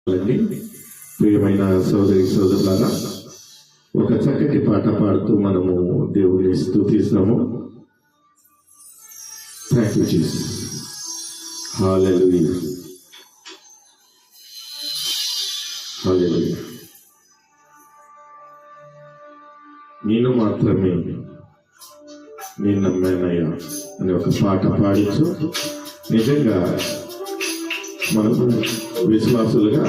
ప్రియమైన సోదరి సోదరులారా, ఒక చక్కటి పాట పాడుతూ మనము దేవుని స్తుతిస్తాము. Thank you Jesus. Hallelujah, hallelujah. నేను మాత్రమే నేను నమ్మానయ్యా అని ఒక పాట పాడించు. నిజంగా మనకు విశ్వాసులుగా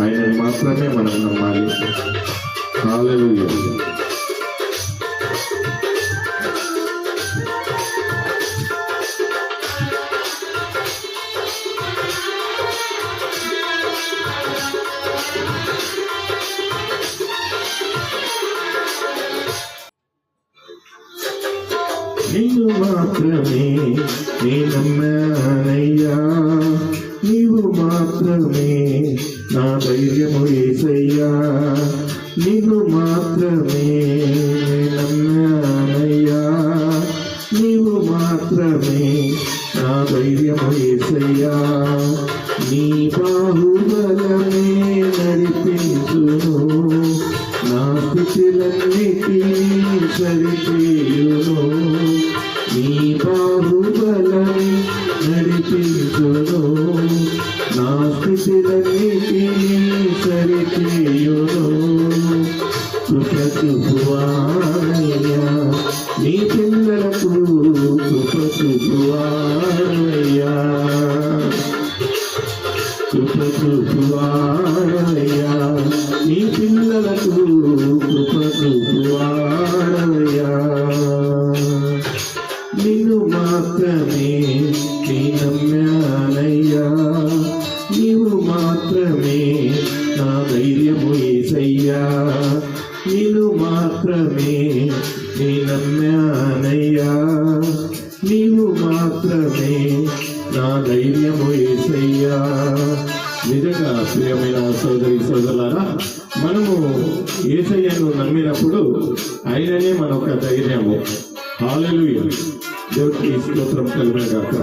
ఆయన మాత్రమే మనం నమ్మాలి. హల్లెలూయా. నిన్ను మాత్రమే నేను నమ్మానయ్యా, నీవు మాత్రమే నా ధైర్యము యేసయ్యా. నిన్ను మాత్రమే నమ్మానయ్యా, నీవు మాత్రమే నా ధైర్యము యేసయ్యా. నీ బాహుబలమే నడిపించును, నా స్థితులన్నిటినీ సరిచేయును. నీ బాహుబలమే నడిపించును, నా స్థితులన్నిటినీ సరిచేయును. కృప చూపువాడయ్యా, నీ పిల్లలకు కృప చూపువాడయ్యా, కృప చూపువాడయ్యా, నీ పిల్లలకు కృప చూపువాడయ్యా. నిన్ను మాత్రమే నేను నమ్మానయ్యా, నీవు మాత్రమే నా ధైర్యము యేసయ్యా. నిన్ను మాత్రమే నేను నమ్మానయ్యా, నీవు మాత్రమే నా ధైర్యము యేసయ్యా. నిజంగా ప్రియమైన సోదరి సోదరులారా, మనము యేసయ్యను నమ్మినప్పుడు ఆయననే మనొక ధైర్యము. హల్లెలూయా. దేవునికి స్తోత్రం కలుగును గాక.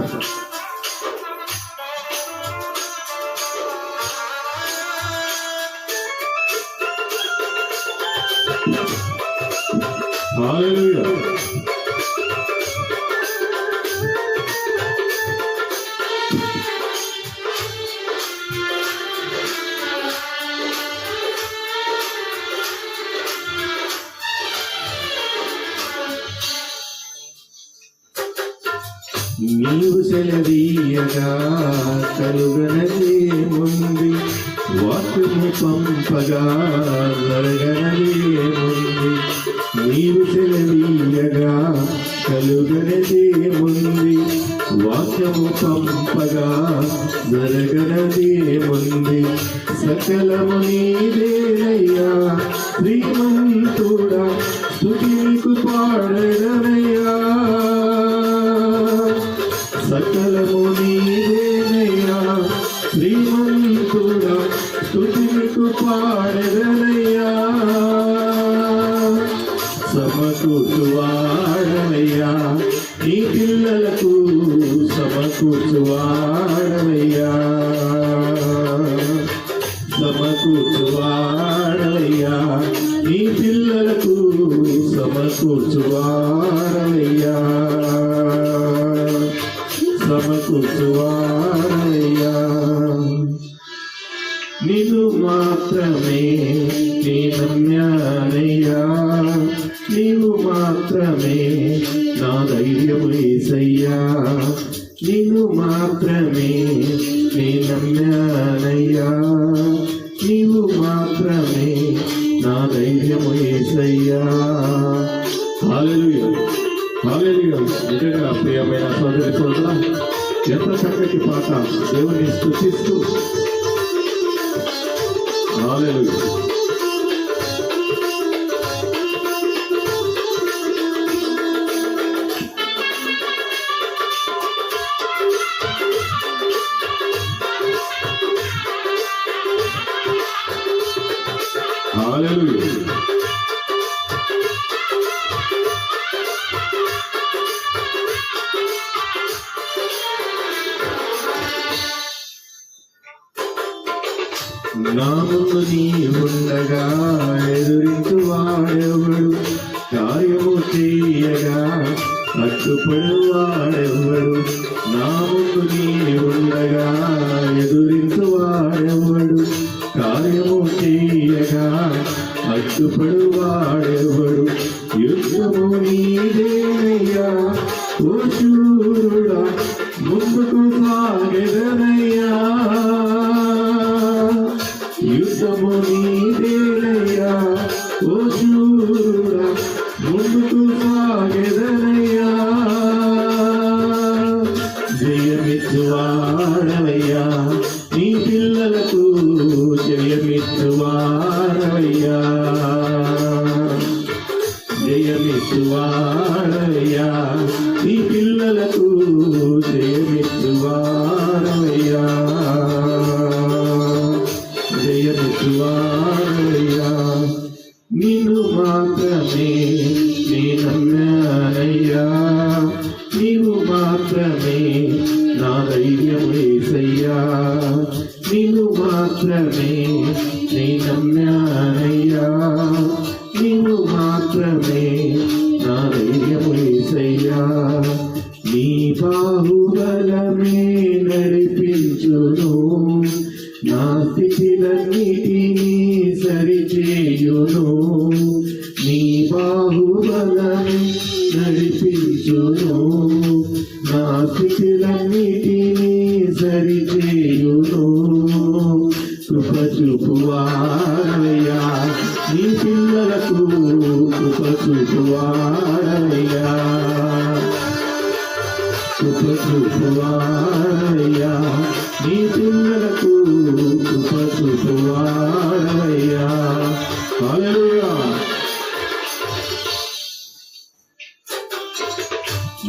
హల్లెలూయా. నీవు సెలవీయగా కలుగనదేముంది, వాక్యము పంపగా జరగనదేముంది. నీవు సెలవీయగా కలుగనదేముంది, వాక్యము పంపగా జరగనదేముంది. సకలము నీదేనయ్యా శ్రీమంతుడా, స్తుతి నీకు పాడెదనయ్యా. సకలము నీదేనయ్యా శ్రీమంతుడా, స్తుతి నీకు పాడెదనయ్యా. సమకూర్చువాడవయ్యా, నీ పిల్లలకు సమకూర్చువాడవయ్యా, సమకూర్చువాడవయ్యా, నీ పిల్లలకు సమకూర్చువాడవయ్యా, సమకూర్చువాడవయ్యా. నిన్ను మాత్రమే నేను నమ్మానయ్యా, నీవు మాత్రమే నా ధైర్యము యేసయ్యా. నిన్ను మాత్రమే నేను నమ్మానయ్యా, నీవు మాత్రమే నా ధైర్యము యేసయ్యా. హల్లెలూయా, హల్లెలూయా. నిజంగా ప్రియమైన సోదరి సోదరా, ఎంత చక్కటి పాట దేవుని స్తుతిస్తూ. హల్లెలూయా. హల్లెలూయా. నా ముందు నీ ఉండగా ఎదురించు వాడెవడు, కార్యము చేయగా అడ్డుపడు వాడెవడు. నా ముందు నీ ఉండగా ఎదురించు వాడెవడు, కార్యము చేయగా అడ్డుపడు వాడెవడు. యుద్ధము నీదేనయ్యా ఓ శూరుడా, ముందుకు సాగెదనయ్యా. యుద్ధము నీదేనయ్యా ఓ శూరుడా, ముందుకు సాగెదనయ్యా. జయమిచ్చువాడవయ్యా నీ పిల్లలకు, జయమిచ్చువాడవయ్యా, జయమిచ్చువాడవయ్యా నీ పిల్లలకు, జయమిచ్చువాడవయ్యా, జయమిచ్చువాడవయ్యా. నిన్ను మాత్రమే నే నమ్మానయ్యా, నీవు మాత్రమే నా ధైర్యం యేసయ్యా. నిన్ను మాత్రమే నే నమ్మానయ్యా, నీవు మాత్రమే నా ధైర్యం యేసయ్యా. నీ బాహుబలమే నడిపించును, నా స్థితిలన్నిటినీ సరిచేయును. నీ బాహుబలమే నడిపించును, నా స్థితిలన్నిటినీ సరిచేయును. కృప చూపువాడవయ్యా నీ పిల్లలకు, కృప చూపువాడవయ్యా, కృప చూపువాడవయ్యా నీ పిల్లలకు, కృప చూపువాడవయ్యా. హల్లెలూయా.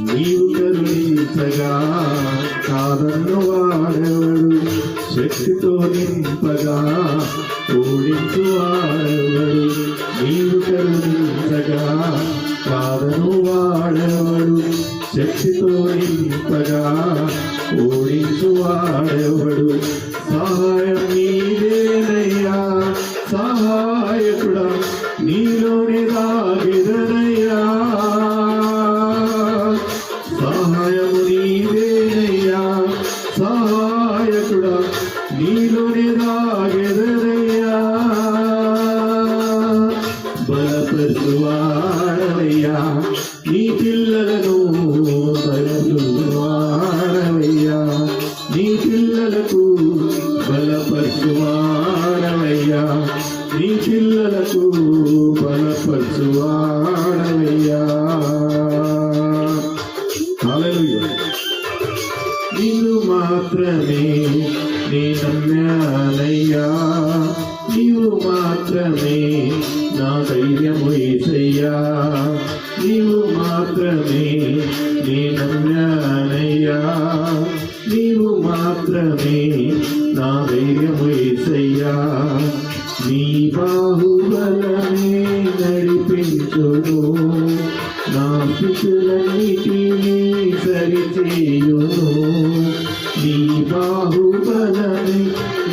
నీవు కరుణించగా కాదన్ను వాడెవడు, శక్తితో నింపగా ఓడించు వాడెవడు. నీవు కరుణించగా కాదను వాడెవడు, శక్తితో నింపగా ఓడించు వాడెవడు. సహాయం నీదేనయ్యా సహాయకుడా, నీలోనే దాగెదనయ్యా. సహాయము నీదేనయ్యా సహాయకుడా, నీలోనే దాగెదనయ్యా. బలపరుచువాడవయ్యా నీ పిల్లలను, బలపరుచువాడవయ్యా నీ పిల్లలకు, బలపరుచువాడవయ్యా నీ పిల్లలకు, బలపరుచువాడవయ్యా. హల్లెలూయా. నిన్ను మాత్రమే నే నమ్మానయ్యా, నీవు మాత్రమే నా ధైర్యము యేసయ్యా. నీవు మాత్రమే నే నమ్మానయ్యా, నీవు మాత్రమే నా ధైర్యము యేసయ్యా. నీ బాహుబలమే నడిపించును, నా స్థితులన్నిటినీ సరిచేయును. నీ బాహుబలమే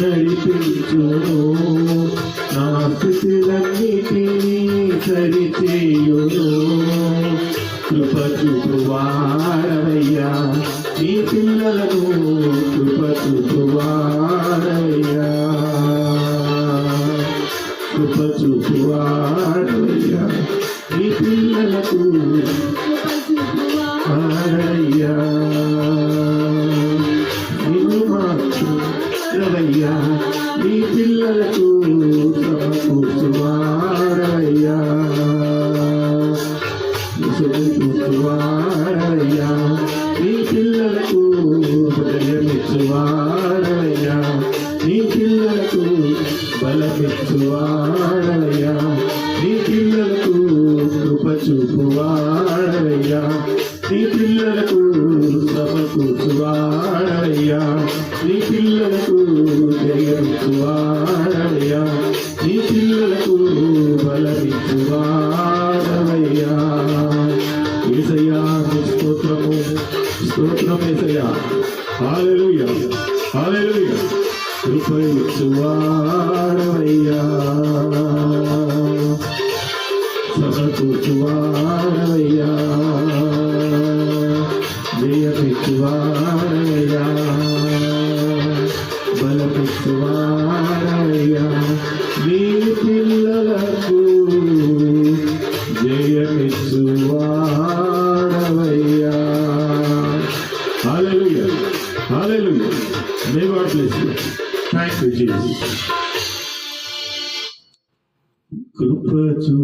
నడిపించును, నా స్థితులన్నిటినీ సరిచేయును. కృప చూపువాడవయ్యా నీ పిల్లలను, కృప చూపువాడవయ్యా, కృప చూపువాడవయ్యా నీ పిల్లలకు, ఆడయ్యా. నిన్ను మాత్రమయ్యా నీ పిల్లలకు సమకూర్చువాడవయ్యా, సమకూర్చువాడవయ్యా నీ పిల్లలకు, బలమిచ్చువాడవయ్యా నీ పిల్లలకు, బలమిచ్చువాడవయ్యా నీ పిల్లలకు, కృప చూపువాడవయ్యా నీ పిల్లలకు, సమకూర్చువాడవయ్యా నీ పిల్లలకు, జయమిచ్చువాడవయ్యా నీ పిల్లలకు, బలమిచ్చువాడవయ్యా. యేసయ్యా స్తోత్రము, స్తోత్రం యేసయ్యా. హల్లెలూయా, హల్లెలూయా. కృపయిచ్చువాడవయ్యా, సమకూర్చువాడవయ్యా, జయమిచ్చువాడవయ్యా, బలమిచ్చువాడవయ్యా, నీ పిల్లలకు జయమిచ్చువాడవయ్యా. హల్లెలూయా, హల్లెలూయా. May God bless you. Thank you, Jesus. Krupa chew